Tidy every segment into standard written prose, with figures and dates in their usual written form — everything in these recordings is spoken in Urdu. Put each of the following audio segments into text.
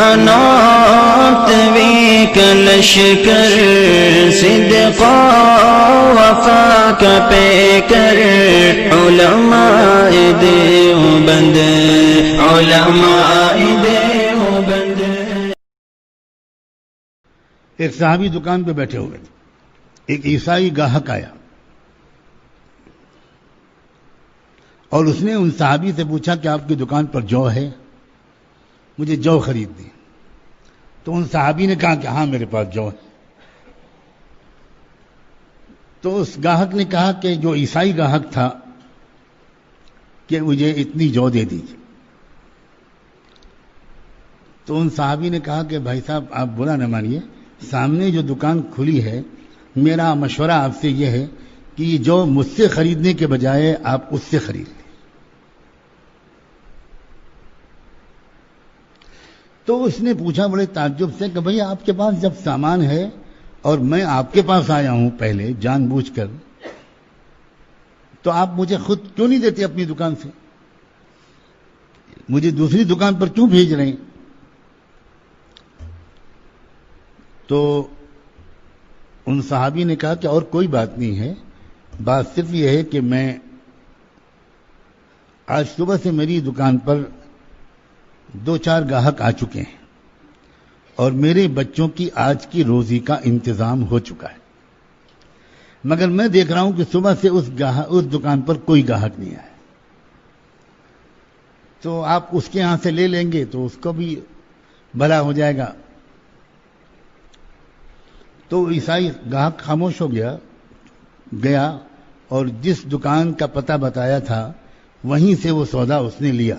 قنات وی کلشکر صدق وفا کا پیکر علماء دیوبند علماء دیوبند. ایک صحابی دکان پہ بیٹھے ہوئے تھے. ایک عیسائی گاہک آیا اور اس نے ان صحابی سے پوچھا کہ آپ کی دکان پر جو ہے, مجھے جو خریدنی. تو ان صحابی نے کہا کہ ہاں میرے پاس جو ہے. تو اس گاہک نے کہا کہ جو عیسائی گاہک تھا کہ مجھے اتنی جو دے دیجیے. تو ان صحابی نے کہا کہ بھائی صاحب آپ برا نہ مانیے, سامنے جو دکان کھلی ہے, میرا مشورہ آپ سے یہ ہے کہ یہ جو مجھ سے خریدنے کے بجائے آپ اس سے خرید لیں. تو اس نے پوچھا بڑے تعجب سے کہ بھئی آپ کے پاس جب سامان ہے اور میں آپ کے پاس آیا ہوں پہلے جان بوجھ کر, تو آپ مجھے خود کیوں نہیں دیتے اپنی دکان سے, مجھے دوسری دکان پر کیوں بھیج رہے ہیں؟ تو ان صحابی نے کہا کہ اور کوئی بات نہیں ہے, بات صرف یہ ہے کہ میں آج صبح سے میری دکان پر 2-4 گاہک آ چکے ہیں اور میرے بچوں کی آج کی روزی کا انتظام ہو چکا ہے, مگر میں دیکھ رہا ہوں کہ صبح سے اس دکان پر کوئی گاہک نہیں آیا. تو آپ اس کے ہاں سے لے لیں گے تو اس کو بھی بھلا ہو جائے گا. تو عیسائی گاہک خاموش ہو گیا اور جس دکان کا پتہ بتایا تھا وہیں سے وہ سودا اس نے لیا.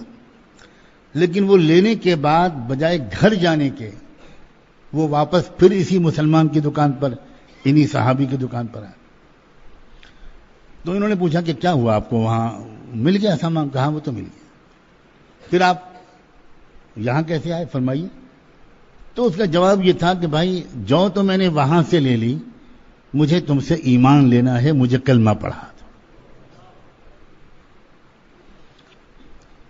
لیکن وہ لینے کے بعد بجائے گھر جانے کے وہ واپس پھر اسی مسلمان کی دکان پر, انہی صحابی کی دکان پر آئے. تو انہوں نے پوچھا کہ کیا ہوا, آپ کو وہاں مل گیا سامان؟ کہا وہ تو مل گیا. پھر آپ یہاں کیسے آئے فرمائیے. تو اس کا جواب یہ تھا کہ بھائی جو تو میں نے وہاں سے لے لی, مجھے تم سے ایمان لینا ہے, مجھے کلمہ پڑھا دو.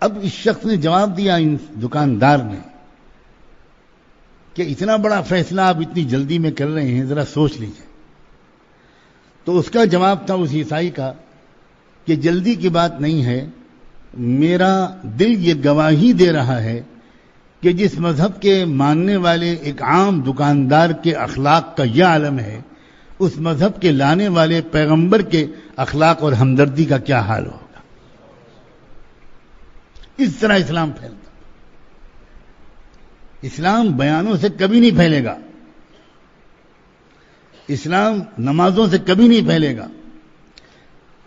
اب اس شخص نے جواب دیا, ان دکاندار نے, کہ اتنا بڑا فیصلہ آپ اتنی جلدی میں کر رہے ہیں, ذرا سوچ لیجئے. تو اس کا جواب تھا اس عیسائی کا کہ جلدی کی بات نہیں ہے, میرا دل یہ گواہی دے رہا ہے کہ جس مذہب کے ماننے والے ایک عام دکاندار کے اخلاق کا یہ عالم ہے, اس مذہب کے لانے والے پیغمبر کے اخلاق اور ہمدردی کا کیا حال ہوگا. اس طرح اسلام پھیلتا. اسلام بیانوں سے کبھی نہیں پھیلے گا, اسلام نمازوں سے کبھی نہیں پھیلے گا.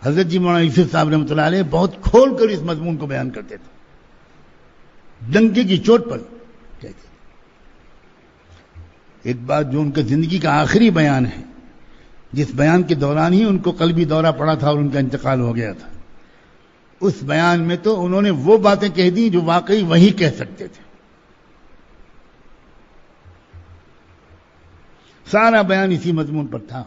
حضرت جی مولانا یوسف صاحب رحمۃ اللہ علیہ بہت کھول کر اس مضمون کو بیان کرتے تھے, ڈنکے کی چوٹ پر کہتے. ایک بات جو ان کے زندگی کا آخری بیان ہے, جس بیان کے دوران ہی ان کو قلبی دورہ پڑا تھا اور ان کا انتقال ہو گیا تھا, اس بیان میں تو انہوں نے وہ باتیں کہہ دی جو واقعی وہی کہہ سکتے تھے. سارا بیان اسی مضمون پر تھا.